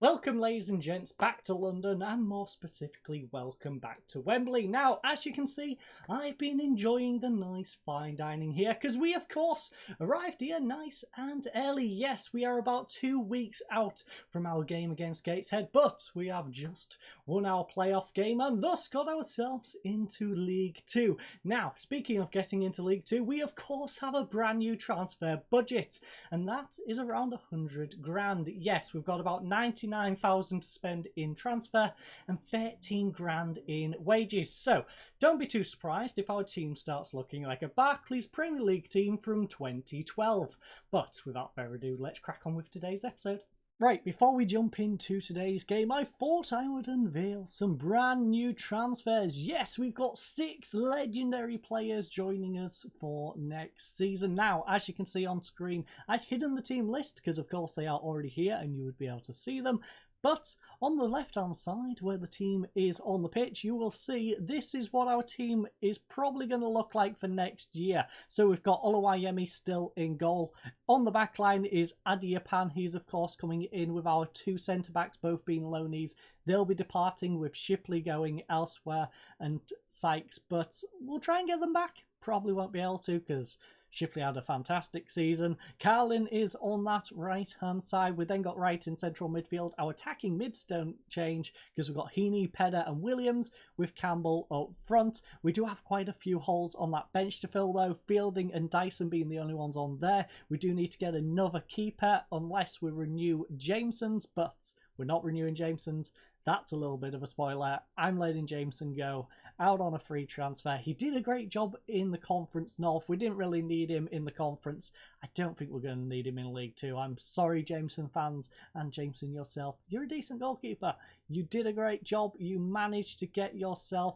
Welcome, ladies and gents, back to London, and more specifically, welcome back to Wembley. Now, as you can see, I've been enjoying the nice fine dining here, because we, of course, arrived here nice and early. Yes, we are about 2 weeks out from our game against Gateshead, but we have just won our playoff game, and thus got ourselves into League 2. Now, speaking of getting into League 2, we, of course, have a brand new transfer budget, and that is around 100 grand. Yes, we've got about 99,000 to spend in transfer and 13 grand in wages. So don't be too surprised if our team starts looking like a Barclays Premier League team from 2012. But without further ado, let's crack on with today's episode. Right, before we jump into today's game, I thought I would unveil some brand new transfers. Yes, we've got 6 legendary players joining us for next season. Now, as you can see on screen, I've hidden the team list because, of course, they are already here and you would be able to see them. But on the left-hand side, where the team is on the pitch, you will see this is what our team is probably going to look like for next year. So we've got Oluwayemi still in goal. On the back line is Adiapan. He's, of course, coming in with our 2 centre-backs, both being loanees. They'll be departing with Shipley going elsewhere and Sykes, but we'll try and get them back. Probably won't be able to because Shipley had a fantastic season. Carlin is on that right-hand side. We then got right in central midfield. Our attacking mids don't change because we've got Heaney, Pedder and Williams with Campbell up front. We do have quite a few holes on that bench to fill though, Fielding and Dyson being the only ones on there. We do need to get another keeper unless we renew Jameson's, but we're not renewing Jameson's. That's a little bit of a spoiler. I'm letting Jameson go out on a free transfer. He did a great job in the Conference North. We didn't really need him in the Conference. I don't think we're going to need him in League 2. I'm sorry, Jameson fans, and Jameson yourself. You're a decent goalkeeper. You did a great job. You managed to get yourself,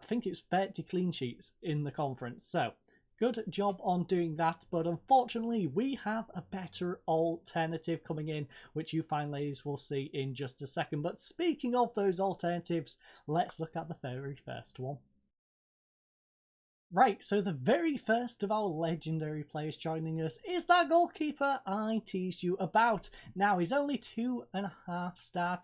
I think it's 30 clean sheets in the Conference. So, good job on doing that, but unfortunately we have a better alternative coming in, which you fine ladies will see in just a second. But speaking of those alternatives, let's look at the very first one. Right, so the very first of our legendary players joining us is that goalkeeper I teased you about. Now, he's only 2.5 star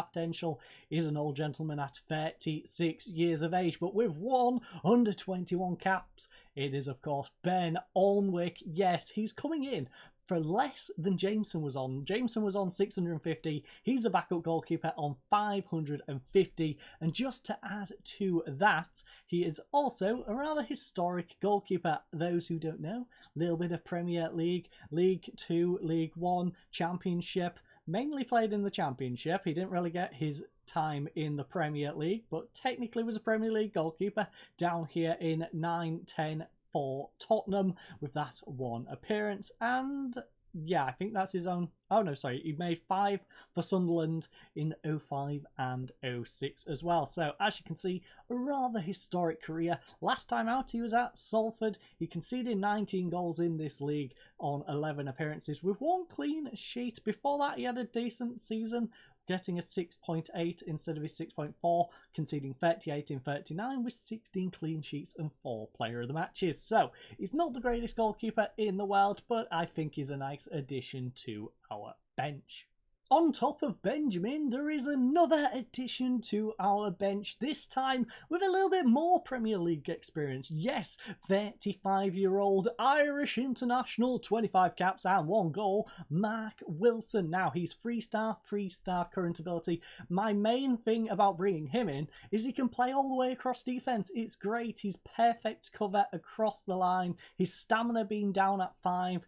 potential. He's an old gentleman at 36 years of age, but with 1 under-21 caps. It is, of course, Ben Onwick. Yes, he's coming in for less than Jameson was on. Jameson was on 650. He's a backup goalkeeper on 550. And just to add to that, he is also a rather historic goalkeeper. Those who don't know, a little bit of Premier League, League 2, League 1, Championship. Mainly played in the Championship. He didn't really get his time in the Premier League, but technically was a Premier League goalkeeper down here in 9-10 for Tottenham with that 1 appearance. And yeah, I think that's his own. Oh no, sorry, he made 5 for Sunderland in 05 and 06 as well. So as you can see, a rather historic career. Last time out he was at Salford. He conceded 19 goals in this league on 11 appearances with 1 clean sheet. Before that he had a decent season, getting a 6.8 instead of his 6.4, conceding 38 in 39 with 16 clean sheets and 4 player of the matches. So he's not the greatest goalkeeper in the world, but I think he's a nice addition to our bench. On top of Benjamin, there is another addition to our bench, this time with a little bit more Premier League experience. Yes, 35-year-old Irish international, 25 caps and 1 goal, Mark Wilson. Now, he's 3-star current ability. My main thing about bringing him in is he can play all the way across defence. It's great. He's perfect cover across the line. His stamina being down at 5.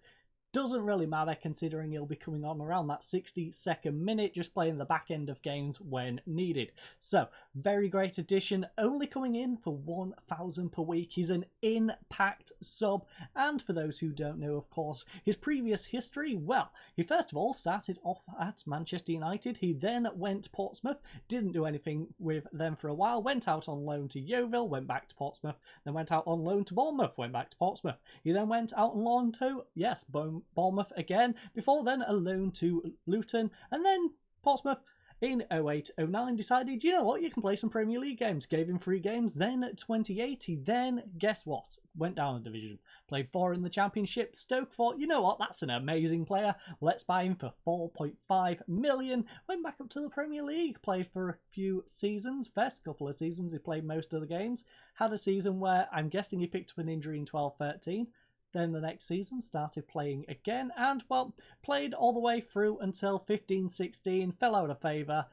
Doesn't really matter considering he'll be coming on around that 62nd minute, just playing the back end of games when needed. So, very great addition, only coming in for 1,000 per week. He's an impact sub, and for those who don't know, of course, his previous history, well, he first of all started off at Manchester United. He then went to Portsmouth, didn't do anything with them for a while, went out on loan to Yeovil, went back to Portsmouth, then went out on loan to Bournemouth, went back to Portsmouth. He then went out on loan to, yes, Bournemouth again, before then a loan to Luton, and then Portsmouth In 08-09 decided, you know what, you can play some Premier League games. Gave him 3 games. Then 2080, then guess what? Went down a division. Played 4 in the Championship. Stoke thought, you know what, that's an amazing player. Let's buy him for 4.5 million. Went back up to the Premier League. Played for a few seasons. First couple of seasons he played most of the games. Had a season where I'm guessing he picked up an injury in 12-13. Then the next season started playing again and, well, played all the way through until 15-16, fell out of favour,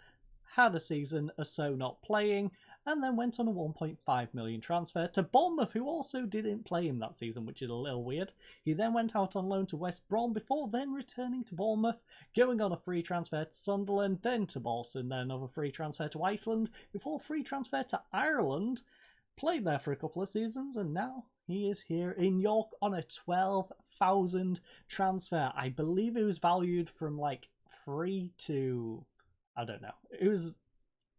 had a season or so not playing, and then went on a 1.5 million transfer to Bournemouth, who also didn't play him that season, which is a little weird. He then went out on loan to West Brom before then returning to Bournemouth, going on a free transfer to Sunderland, then to Bolton, then another free transfer to Iceland, before free transfer to Ireland, played there for a couple of seasons, and now he is here in York on a 12,000 transfer. I believe it was valued from like 3 to, I don't know. It was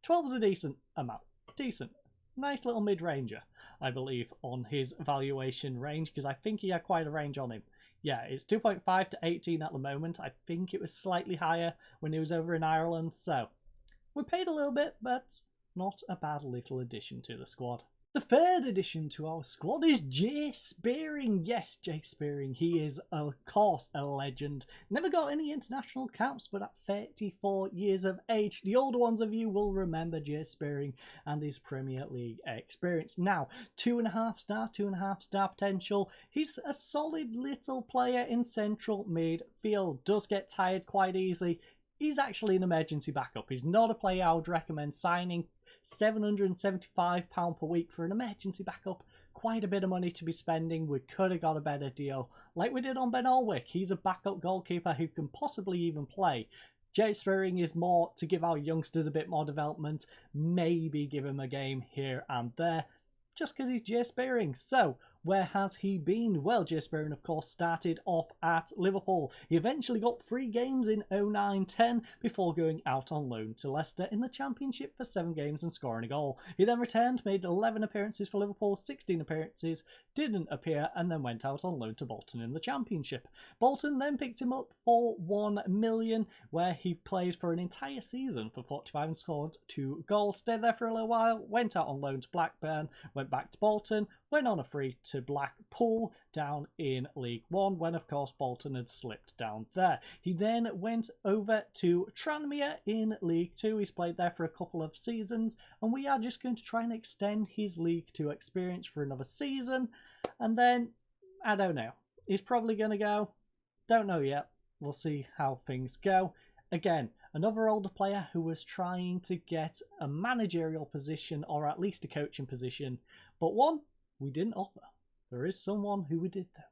12 is a decent amount. Decent. Nice little mid-ranger, I believe, on his valuation range, because I think he had quite a range on him. Yeah, it's 2.5 to 18 at the moment. I think it was slightly higher when he was over in Ireland. So we paid a little bit, but not a bad little addition to the squad. The third addition to our squad is Jay Spearing. Yes, Jay Spearing. He is, of course, a legend. Never got any international caps, but at 34 years of age, the older ones of you will remember Jay Spearing and his Premier League experience. Now, 2.5 star potential. He's a solid little player in central midfield. Does get tired quite easily. He's actually an emergency backup. He's not a player I would recommend signing. £775 per week for an emergency backup. Quite a bit of money to be spending. We could have got a better deal, like we did on Ben Onwick. He's a backup goalkeeper who can possibly even play. Jay Spearing is more to give our youngsters a bit more development, maybe give him a game here and there, just because he's Jay Spearing. So, where has he been? Well, Jay Spearing, of course, started off at Liverpool. He eventually got 3 games in 09-10 before going out on loan to Leicester in the Championship for 7 games and scoring a goal. He then returned, made 11 appearances for Liverpool, 16 appearances, didn't appear, and then went out on loan to Bolton in the Championship. Bolton then picked him up for 1 million, where he played for an entire season for 45 and scored 2 goals. Stayed there for a little while, went out on loan to Blackburn, went back to Bolton, went on a free to Blackpool down in League One, when of course Bolton had slipped down there. He then went over to Tranmere in League Two. He's played there for a couple of seasons, and we are just going to try and extend his League Two experience for another season. And then, I don't know. He's probably going to go. Don't know yet. We'll see how things go. Again, another older player who was trying to get a managerial position, or at least a coaching position, but one we didn't offer. There is someone who we did though.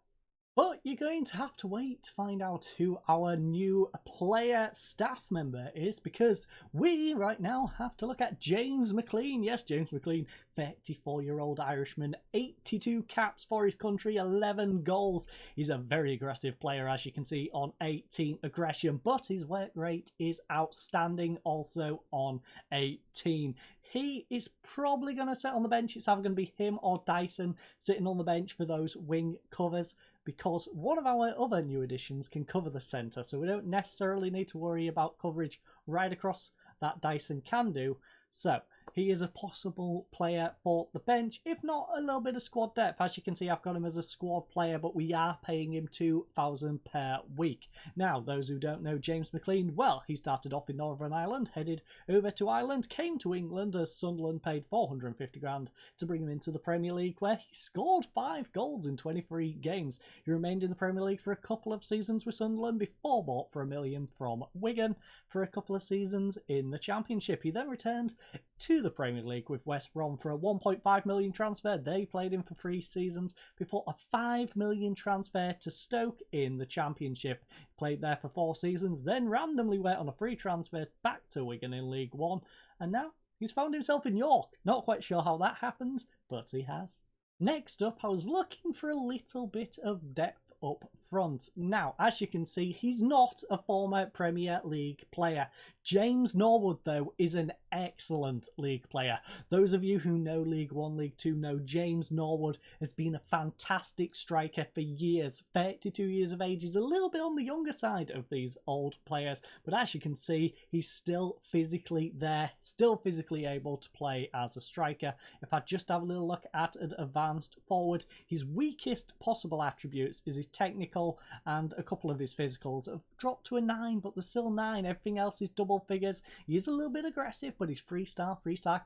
But you're going to have to wait to find out who our new player staff member is, because we right now have to look at James Mclean. Yes, James Mclean, 34-year-old Irishman, 82 caps for his country, 11 goals. He's a very aggressive player, as you can see, on 18 aggression, but his work rate is outstanding also on 18. He is probably going to sit on the bench. It's either going to be him or Dyson sitting on the bench for those wing covers, because one of our other new additions can cover the centre, so we don't necessarily need to worry about coverage right across that Dyson can do. So he is a possible player for the bench, if not a little bit of squad depth. As you can see, I've got him as a squad player, but we are paying him £2,000 per week. Now, those who don't know James Mclean, well, he started off in Northern Ireland, headed over to Ireland, came to England as Sunderland paid 450 grand to bring him into the Premier League, where he scored 5 goals in 23 games. He remained in the Premier League for a couple of seasons with Sunderland before bought for £1 million from Wigan for a couple of seasons in the Championship. He then returned to the Premier League with West Brom for a 1.5 million transfer. They played him for 3 seasons before a 5 million transfer to Stoke in the Championship. Played there for 4 seasons, then randomly went on a free transfer back to Wigan in League One, and now he's found himself in York. Not quite sure how that happened, but he has. Next up, I was looking for a little bit of depth up front. Now, as you can see, he's not a former Premier League player. James Norwood, though, is an excellent league player. Those of you who know League 1, League 2 know James Norwood has been a fantastic striker for years. 32 years of age. He's a little bit on the younger side of these old players, but as you can see, he's still physically there, still physically able to play as a striker. If I just have a little look at an advanced forward, his weakest possible attributes is his technical, and a couple of his physicals have dropped to a 9, but there's still 9. Everything else is double figures. He is a little bit aggressive, but he's 3-star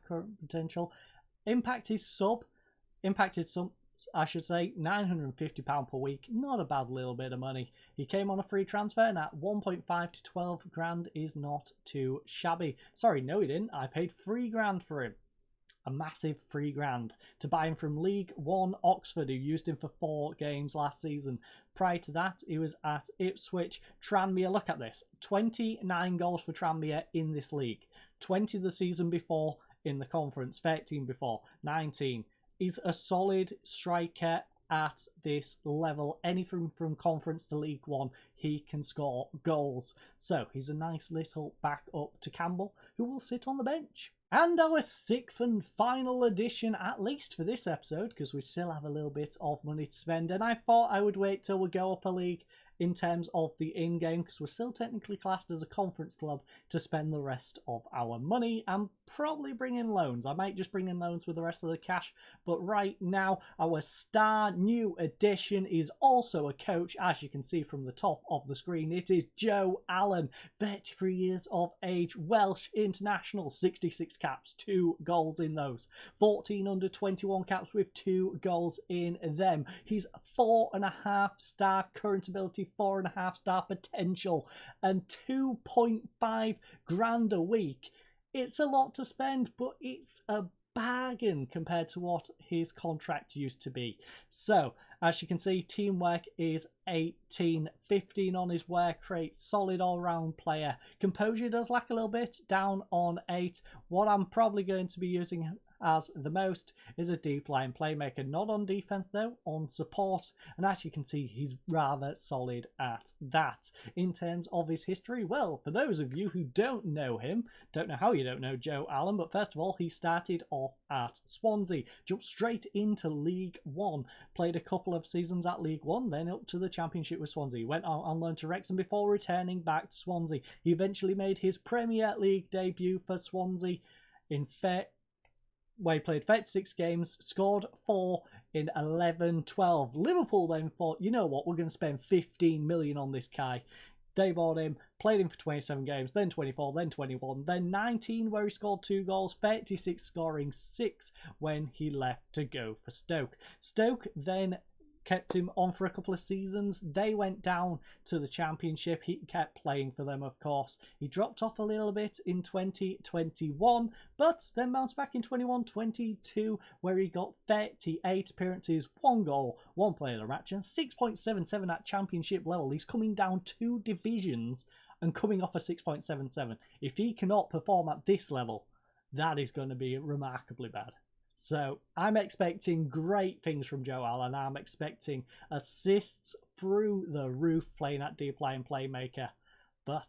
current potential. Impacted sub, I should say, £950 per week. Not a bad little bit of money. He came on a free transfer, and at 1.5 to 12 grand is not too shabby. Sorry, no he didn't. I paid £3 for him. A massive £3 to buy him from League 1 Oxford, who used him for 4 games last season. Prior to that, he was at Ipswich. Tranmere, look at this. 29 goals for Tranmere in this league. 20 the season before in the conference. 13 before. 19. He's a solid striker at this level. Anything from conference to League 1, he can score goals. So he's a nice little backup to Campbell, who will sit on the bench. And our 6th and final edition, at least for this episode, because we still have a little bit of money to spend. And I thought I would wait till we go up a league in terms of the in-game, because we're still technically classed as a conference club, to spend the rest of our money and probably bring in loans. I might just bring in loans with the rest of the cash, but right now our star new addition is also a coach, as you can see from the top of the screen. It is Joe Allen, 33 years of age, Welsh international, 66 caps, 2 goals in those, 14 under 21 caps with 2 goals in them. He's 4.5-star current ability, 4.5-star potential, and 2.5 grand a week. It's a lot to spend, but it's a bargain compared to what his contract used to be. So, as you can see, teamwork is 18, 15 on his work rate, solid all-round player. Composure does lack a little bit, down on 8. What I'm probably going to be using as the most is a deep line playmaker, not on defense though, on support, and as you can see, he's rather solid at that. In terms of his history, well, for those of you who don't know him, don't know how you don't know Joe Allen, but first of all, he started off at Swansea, jumped straight into League 1, played a couple of seasons at League 1, then up to the Championship with Swansea, went out on loan to Wrexham before returning back to Swansea. He eventually made his Premier League debut for Swansea in where he played 36 games, scored 4 in 11-12. Liverpool then thought, you know what, we're going to spend 15 million on this guy. They bought him, played him for 27 games, then 24, then 21, then 19 where he scored 2 goals, 36 scoring 6 when he left to go for Stoke. Stoke then kept him on for a couple of seasons. They went down to the Championship. He kept playing for them, of course. He dropped off a little bit in 2021, but then bounced back in 21-22, where he got 38 appearances, 1 goal, 1 player of the match, and 6.77 at Championship level. He's coming down 2 divisions and coming off a 6.77. If he cannot perform at this level, that is going to be remarkably bad. So I'm expecting great things from Joe Allen. I'm expecting assists through the roof playing at deep line playmaker. But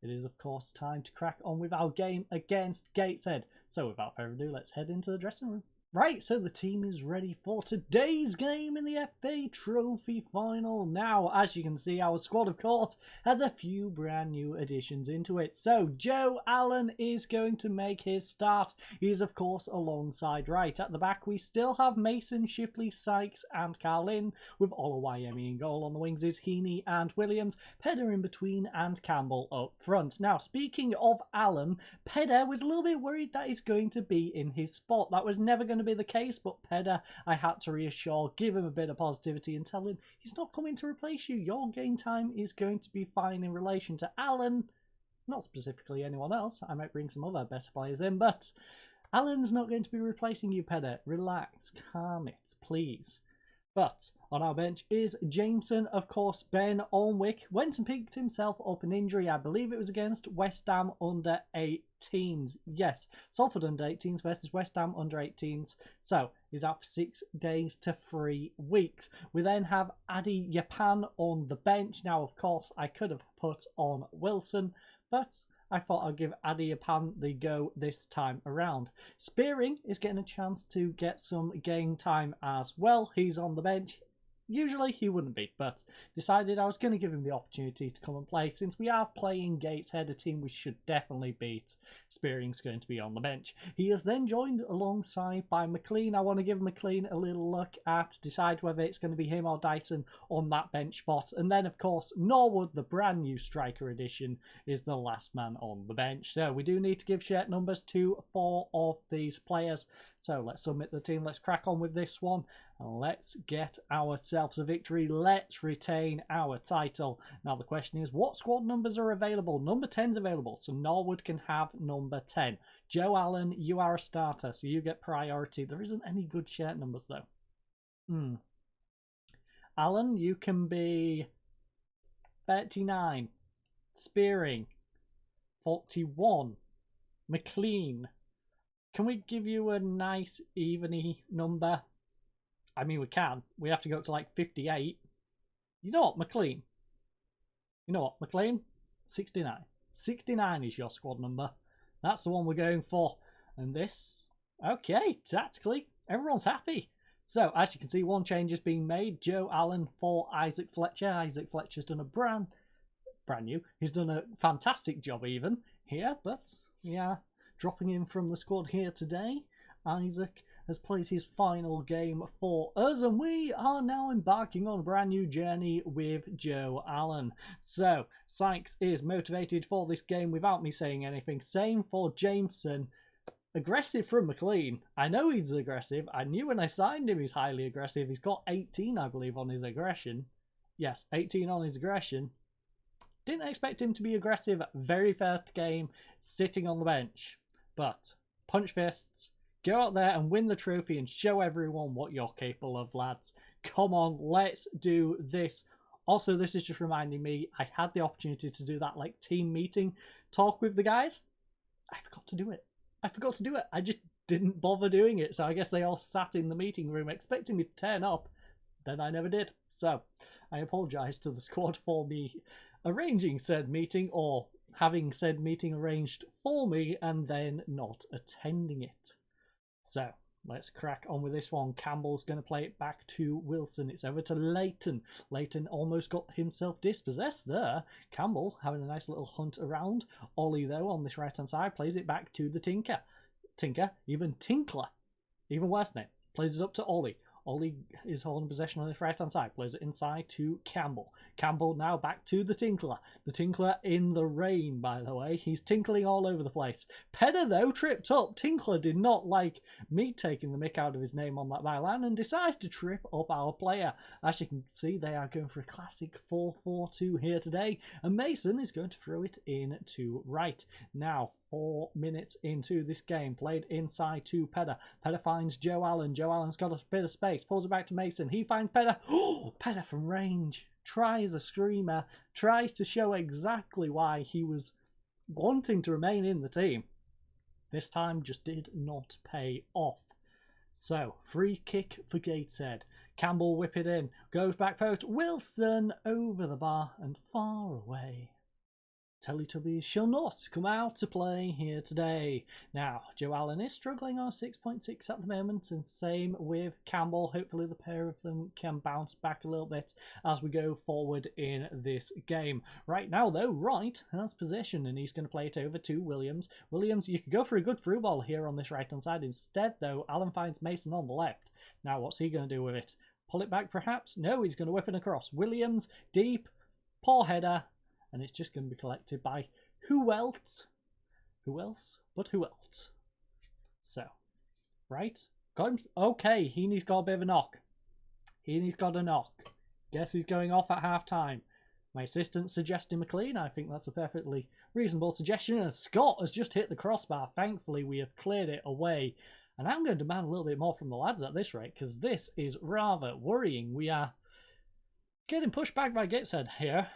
it is, of course, time to crack on with our game against Gateshead. So without further ado, let's head into the dressing room. Right, so the team is ready for today's game in the FA Trophy Final. Now, as you can see, our squad, of course, has a few brand new additions into it. So, Joe Allen is going to make his start. He is, of course, alongside right. At the back, we still have Mason, Shipley, Sykes and Carlin, with Olawayemi in goal. On the wings is Heaney and Williams, Pedder in between and Campbell up front. Now, speaking of Allen, Pedder was a little bit worried that he's going to be in his spot. That was never going to be the case, but Pedder, I had to reassure, give him a bit of positivity and tell him he's not coming to replace you. Your game time is going to be fine in relation to Allen, not specifically anyone else. I might bring some other better players in, but Allen's not going to be replacing you, Pedder. Relax, calm it, please. But on our bench is Jameson, of course. Ben Onwick went and picked himself up an injury. I believe it was against West Ham under 18s. Yes, Salford under 18s versus West Ham under 18s. So he's out for 6 days to 3 weeks. We then have Adi Yapan on the bench. Now, of course, I could have put on Wilson, but I thought I'd give Addy a pan the go this time around. Spearing is getting a chance to get some game time as well. He's on the bench. Usually he wouldn't be, but decided I was going to give him the opportunity to come and play. Since we are playing Gateshead, a team we should definitely beat, Spearing's going to be on the bench. He is then joined alongside by Mclean. I want to give Mclean a little look at, decide whether it's going to be him or Dyson on that bench spot. And then, of course, Norwood, the brand new striker edition, is the last man on the bench. So we do need to give shirt numbers to 4 of these players. So let's submit the team. Let's crack on with this one. And let's get ourselves a victory. Let's retain our title. Now the question is, what squad numbers are available? Number 10's available, so Norwood can have number 10. Joe Allen, you are a starter, so you get priority. There isn't any good shirt numbers though. Allen, you can be 39. Spearing, 41. Mclean. Can we give you a nice eveny number? I mean, we can. We have to go up to like 58. You know what, Mclean? Mclean? 69. 69 is your squad number. That's the one we're going for. And this, okay, tactically, everyone's happy. So, as you can see, one change is being made. Joe Allen for Isaac Fletcher. Isaac Fletcher's done a brand new. He's done a fantastic job even here, but yeah. Dropping in from the squad here today, Isaac has played his final game for us, and we are now embarking on a brand new journey with Joe Allen. So, Sykes is motivated for this game without me saying anything. Same for Jameson. Aggressive from Mclean. I know he's aggressive. I knew when I signed him he's highly aggressive. He's got 18, I believe, on his aggression. Yes, 18 on his aggression. Didn't expect him to be aggressive very first game, sitting on the bench. But, punch fists, go out there and win the trophy and show everyone what you're capable of, lads. Come on, let's do this. Also, this is just reminding me, I had the opportunity to do that like team meeting talk with the guys. I forgot to do it. I just didn't bother doing it. So I guess they all sat in the meeting room expecting me to turn up. Then I never did. So, I apologise to the squad for me arranging said meeting, or having said meeting arranged for me and then not attending it. So, let's crack on with this one. Campbell's going to play it back to Wilson. It's over to Leighton. Leighton almost got himself dispossessed there. Campbell having a nice little hunt around. Ollie, though, on this right-hand side, plays it back to the Tinker. Even Tinkler. Even worse name. Plays it up to Ollie. Ollie is holding possession on his right-hand side. Plays it inside to Campbell. Campbell now back to the Tinkler. The Tinkler in the rain, by the way. He's tinkling all over the place. Pedder, though, tripped up. Tinkler did not like me taking the mick out of his name on that byline and decided to trip up our player. As you can see, they are going for a classic 4-4-2 here today. And Mason is going to throw it in to right. Now, 4 minutes into this game, played inside to Pedder. Pedder finds Joe Allen. Joe Allen's got a bit of space, pulls it back to Mason. He finds Pedder. Oh, Pedder from range. Tries a screamer. Tries to show exactly why he was wanting to remain in the team. This time just did not pay off. So, free kick for Gateshead. Campbell whip it in. Goes back post. Wilson over the bar and far away. Teletubbies shall not come out to play here today. Now, Joe Allen is struggling on 6.6 at the moment, and same with Campbell. Hopefully the pair of them can bounce back a little bit as we go forward in this game. Right now, though, Wright has possession, and he's going to play it over to Williams. Williams, you could go for a good through ball here on this right-hand side. Instead, though, Allen finds Mason on the left. Now, what's he going to do with it? Pull it back, perhaps? No, he's going to whip it across. Williams, deep, poor header. And it's just going to be collected by who else? Who else? But who else? So, right? Got him. Okay, Heaney's got a bit of a knock. Heaney's got a knock. Guess he's going off at half time. My assistant suggesting Mclean. I think that's a perfectly reasonable suggestion. And Scott has just hit the crossbar. Thankfully, we have cleared it away. And I'm going to demand a little bit more from the lads at this rate, because this is rather worrying. We are getting pushed back by Gateshead here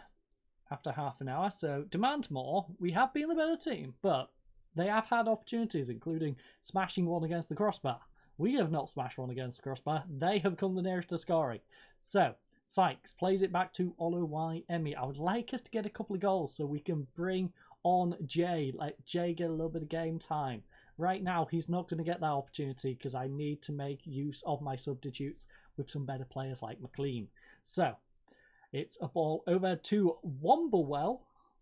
after half an hour, so demand more. We have been the better team, but they have had opportunities, including smashing one against the crossbar. We have not smashed one against the crossbar. They have come the nearest to scoring. So, Sykes plays it back to Oluwayemi. I would like us to get a couple of goals so we can bring on Jay. Let Jay get a little bit of game time. Right now, he's not going to get that opportunity because I need to make use of my substitutes with some better players like Mclean. So, it's a ball over to Womblewell.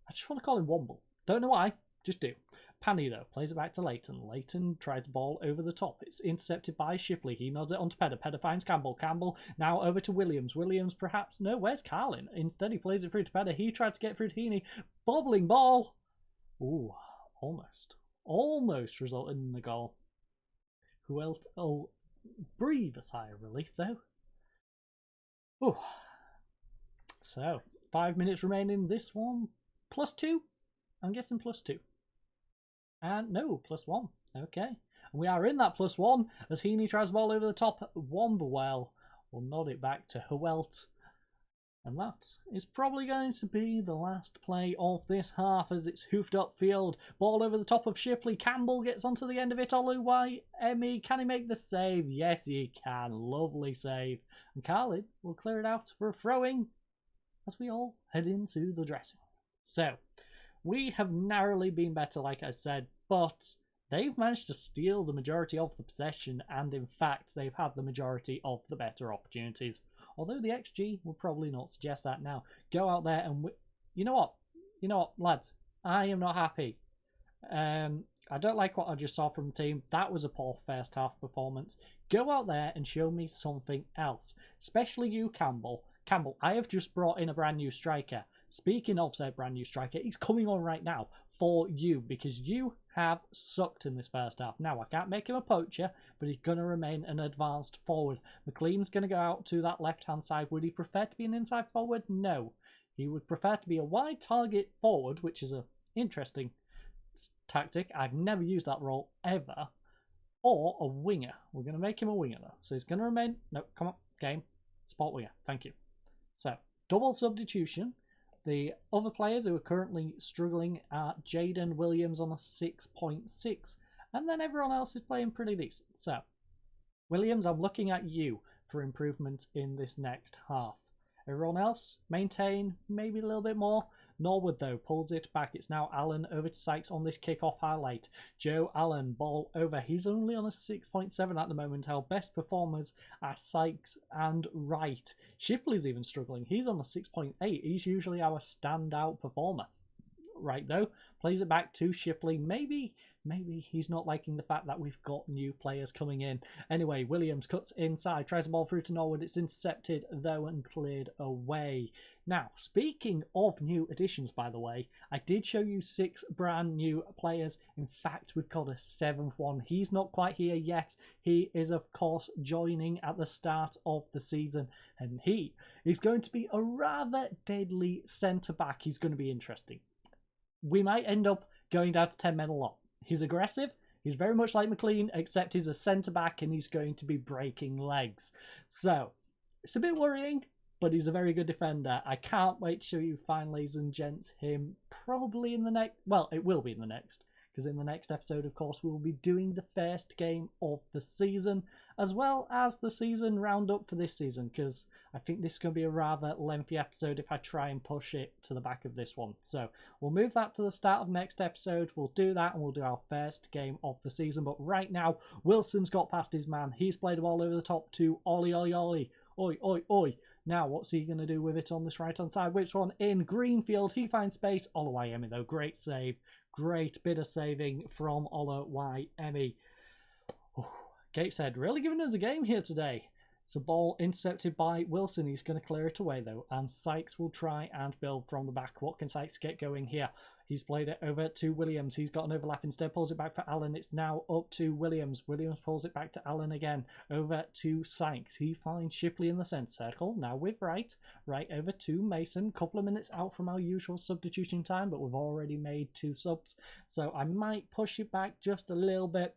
I just want to call him Womble. Don't know why, just do. Panny, though, plays it back to Leighton. Leighton tries the ball over the top. It's intercepted by Shipley. He nods it onto Pedder. Pedder finds Campbell. Campbell now over to Williams. Williams perhaps... No, where's Carlin? Instead, he plays it through to Pedder. He tried to get through to Heaney. Bobbling ball. Ooh, almost. Almost resulted in the goal. Who else? Oh, breathe a sigh of relief, though. Ooh. So, 5 minutes remaining. This one, +2. I'm guessing +2. And no, +1. Okay. And we are in that +1 as Heaney tries the ball over the top. Womblewell will nod it back to Hwelt. And that is probably going to be the last play of this half as it's hoofed upfield. Ball over the top of Shipley. Campbell gets onto the end of it. Oluwai Emi, can he make the save? Yes, he can. Lovely save. And Carlin will clear it out for a throwing as we all head into the dressing room. So, we have narrowly been better, like I said, but they've managed to steal the majority of the possession, and in fact, they've had the majority of the better opportunities. Although the XG will probably not suggest that now. Go out there and... You know what? You know what, lads? I am not happy. I don't like what I just saw from the team. That was a poor first half performance. Go out there and show me something else. Especially you, Campbell. Campbell, I have just brought in a brand new striker. Speaking of said brand new striker, he's coming on right now for you because you have sucked in this first half. Now, I can't make him a poacher, but he's going to remain an advanced forward. Mclean's going to go out to that left-hand side. Would he prefer to be an inside forward? No. He would prefer to be a wide target forward, which is an interesting tactic. I've never used that role ever. Or a winger. We're going to make him a winger, though. So he's going to remain... No, come on, game. Spot winger. Thank you. So, double substitution. The other players who are currently struggling are Jaden Williams on a 6.6. And then everyone else is playing pretty decent. So, Williams, I'm looking at you for improvement in this next half. Everyone else, maintain maybe a little bit more. Norwood, though, pulls it back. It's now Allen over to Sykes on this kickoff highlight. Joe Allen, ball over. He's only on a 6.7 at the moment. Our best performers are Sykes and Wright. Shipley's even struggling. He's on a 6.8. He's usually our standout performer. Right, though, plays it back to Shipley. Maybe he's not liking the fact that we've got new players coming in. Anyway, Williams cuts inside, tries the ball through to Norwood. It's intercepted, though, and cleared away. Now, speaking of new additions, by the way, I did show you 6 brand new players. In fact, we've got a 7th one. He's not quite here yet. He is, of course, joining at the start of the season, and he is going to be a rather deadly centre-back. He's going to be interesting. We might end up going down to 10 men a lot. He's aggressive. He's very much like Mclean, except he's a centre-back and he's going to be breaking legs. So, it's a bit worrying, but he's a very good defender. I can't wait to show you, fine ladies and gents, him probably in the next... Well, it will be in the next, because in the next episode, of course, we will be doing the first game of the season, as well as the season roundup for this season, because I think this is going to be a rather lengthy episode if I try and push it to the back of this one. So we'll move that to the start of next episode. We'll do that and we'll do our first game of the season. But right now, Wilson's got past his man. He's played the ball over the top to Ollie, Ollie, Ollie. Oi, oi, oi. Now, what's he going to do with it on this right-hand side? Which one? In Greenfield. He finds space. Oluwayemi, though. Great save. Great bit of saving from Oluwayemi. Gateshead really giving us a game here today. It's a ball intercepted by Wilson. He's going to clear it away, though. And Sykes will try and build from the back. What can Sykes get going here? He's played it over to Williams. He's got an overlap instead. Pulls it back for Allen. It's now up to Williams. Williams pulls it back to Allen again. Over to Sykes. He finds Shipley in the centre circle. Now with Wright. Right over to Mason. Couple of minutes out from our usual substitution time, but we've already made 2 subs. So I might push it back just a little bit,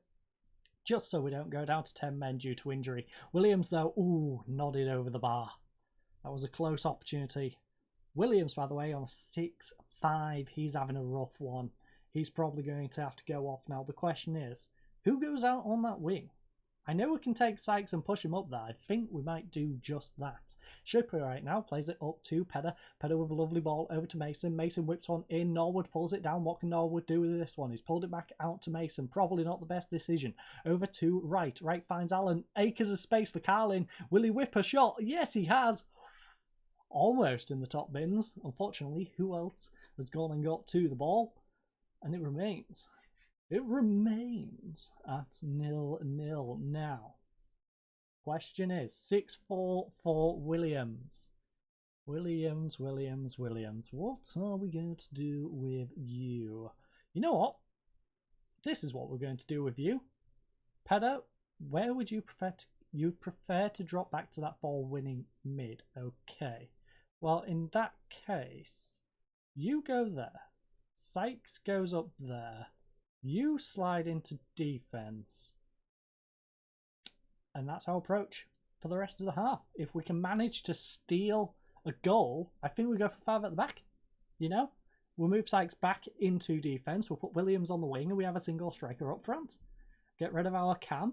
just so we don't go down to 10 men due to injury. Williams, though, ooh, nodded over the bar. That was a close opportunity. Williams, by the way, on a 6.5. He's having a rough one. He's probably going to have to go off now. The question is, who goes out on that wing? I know we can take Sykes and push him up there. I think we might do just that. Shipper right now plays it up to Pedder. Pedder with a lovely ball over to Mason. Mason whips one in. Norwood pulls it down. What can Norwood do with this one? He's pulled it back out to Mason. Probably not the best decision. Over to Wright. Wright finds Allen. Acres of space for Carlin. Will he whip a shot? Yes, he has. Almost in the top bins. Unfortunately, who else has gone and got to the ball? And it remains at 0-0 now. Question is 6-4 for Williams. Williams. What are we going to do with you? You know what? This is what we're going to do with you. Pedder, where would you prefer to... You'd prefer to drop back to that ball winning mid. Okay. Well, in that case, you go there. Sykes goes up there. You slide into defense. And that's our approach for the rest of the half. If we can manage to steal a goal, I think we go for 5 at the back. You know? We'll move Sykes back into defense. We'll put Williams on the wing and we have a single striker up front. Get rid of our cam.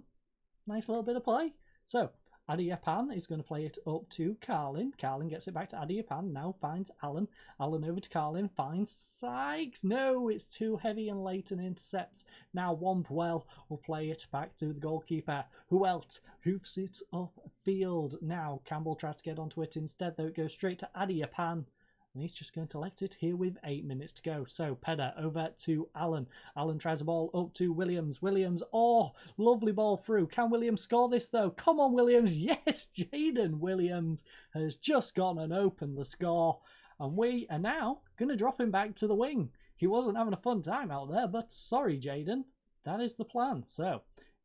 Nice little bit of play. So, Adiapan is going to play it up to Carlin. Carlin gets it back to Adiapan. Now finds Allen. Allen over to Carlin. Finds Sykes. No, it's too heavy and late and intercepts. Now Wampwell will play it back to the goalkeeper. Who else? Hoofs it up field. Now Campbell tries to get onto it instead, though it goes straight to Adiapan. And he's just going to collect it here with 8 minutes to go. So, Pedder over to Allen. Allen tries a ball up to Williams. Williams, oh, lovely ball through. Can Williams score this, though? Come on, Williams. Yes, Jaden Williams has just gone and opened the score. And we are now going to drop him back to the wing. He wasn't having a fun time out there, but sorry, Jaden. That is the plan. So,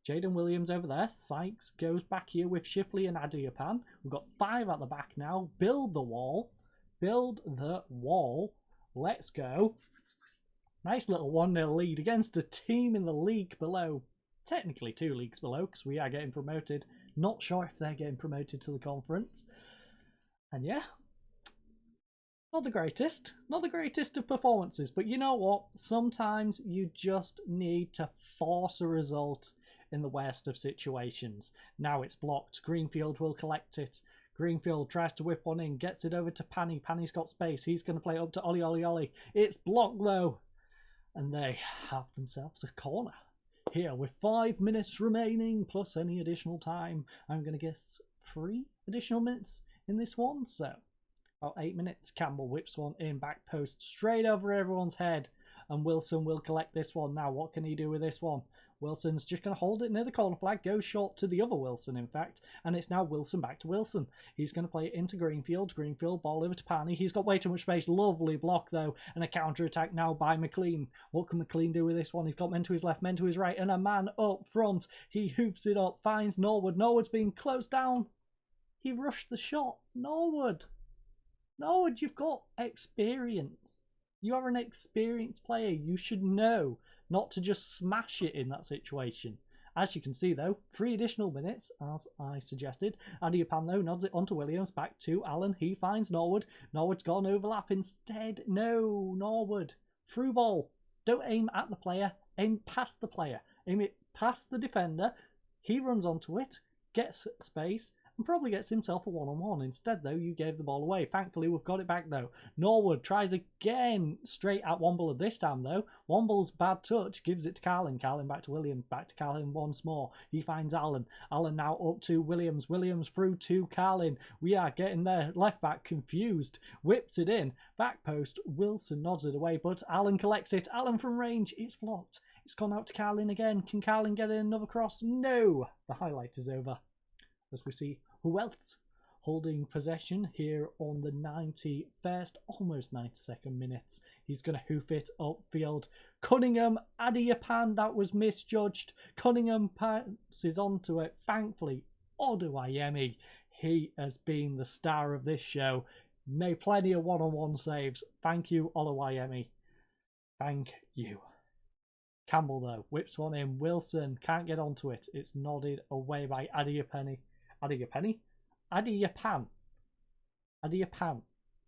Jaden Williams over there. Sykes goes back here with Shipley and Adiapan. We've got 5 at the back now. Build the wall. Build the wall. Let's go. Nice little 1-0 lead against a team in the league below. Technically 2 leagues below because we are getting promoted. Not sure if they're getting promoted to the conference. And yeah, not the greatest. Not the greatest of performances. But you know what? Sometimes you just need to force a result in the worst of situations. Now it's blocked. Greenfield will collect it. Greenfield tries to whip one in, gets it over to Panny. Panny's got space. He's going to play it up to Ollie. It's blocked though. And they have themselves a corner. Here with 5 minutes remaining, plus any additional time. I'm going to guess 3 additional minutes in this one. So, about 8 minutes. Campbell whips one in, back post, straight over everyone's head. And Wilson will collect this one. Now, what can he do with this one? Wilson's just going to hold it near the corner flag, goes short to the other Wilson, in fact, and it's now Wilson back to Wilson. He's going to play it into Greenfield. Greenfield, ball over to Panny. He's got way too much space. Lovely block, though, and a counter-attack now by Mclean. What can Mclean do with this one? He's got men to his left, men to his right, and a man up front. He hoofs it up, finds Norwood. Norwood's being closed down. He rushed the shot. Norwood, you've got experience. You are an experienced player. You should know not to just smash it in that situation. As you can see, though, 3 additional minutes, as I suggested. Adiapan, though, nods it onto Williams, back to Allen. He finds Norwood. Norwood's got an overlap instead. No, Norwood. Through ball. Don't aim at the player. Aim past the player. Aim it past the defender. He runs onto it, gets space, and probably gets himself a one-on-one. Instead, though, you gave the ball away. Thankfully, we've got it back, though. Norwood tries again, straight at Womble this time, though. Womble's bad touch gives it to Carlin. Carlin back to Williams. Back to Carlin once more. He finds Allen. Allen now up to Williams. Williams through to Carlin. We are getting their left back confused. Whips it in. Back post. Wilson nods it away, but Allen collects it. Allen from range. It's blocked. It's gone out to Carlin again. Can Carlin get another cross? No. The highlight is over. As we see who else holding possession here on the 91st, almost 92nd minute. He's going to hoof it upfield. Cunningham, Adiapan, that was misjudged. Cunningham passes onto it. Thankfully, Oduwayemi, he has been the star of this show. Made plenty of one-on-one saves. Thank you, Oluwayemi. Thank you. Campbell, though, whips one in. Wilson can't get onto it. It's nodded away by Adiapan. Adiapan.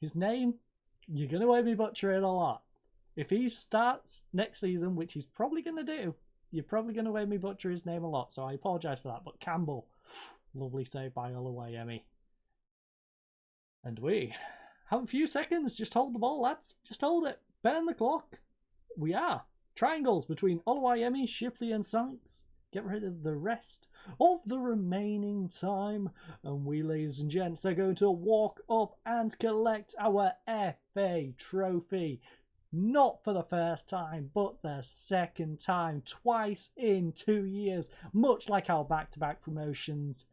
His name, you're going to hear me butcher it a lot. If he starts next season, which he's probably going to do, You're probably going to hear me butcher his name a lot, so I apologise for that. But Campbell, lovely save by Oluwayemi. And we have a few seconds. Just hold the ball, lads. Just hold it. Burn the clock. We are. Triangles between Oluwayemi, Shipley and Sykes. Get rid of the rest of the remaining time. And we, ladies and gents, are going to walk up and collect our FA trophy. Not for the first time, but the second time. Twice in 2 years. Much like our back-to-back promotions.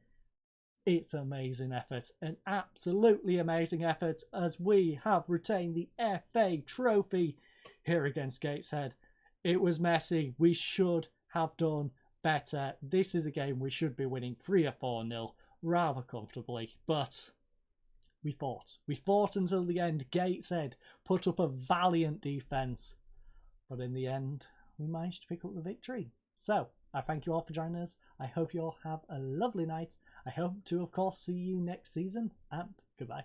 It's amazing effort, an absolutely amazing effort, as we have retained the FA trophy here against Gateshead. It was messy. We should have done better. This is a game we should be winning 3 or 4-0 rather comfortably, but we fought. We fought until the end. Gateshead put up a valiant defence, but in the end, we managed to pick up the victory. So, I thank you all for joining us. I hope you all have a lovely night. I hope to, of course, see you next season, and goodbye.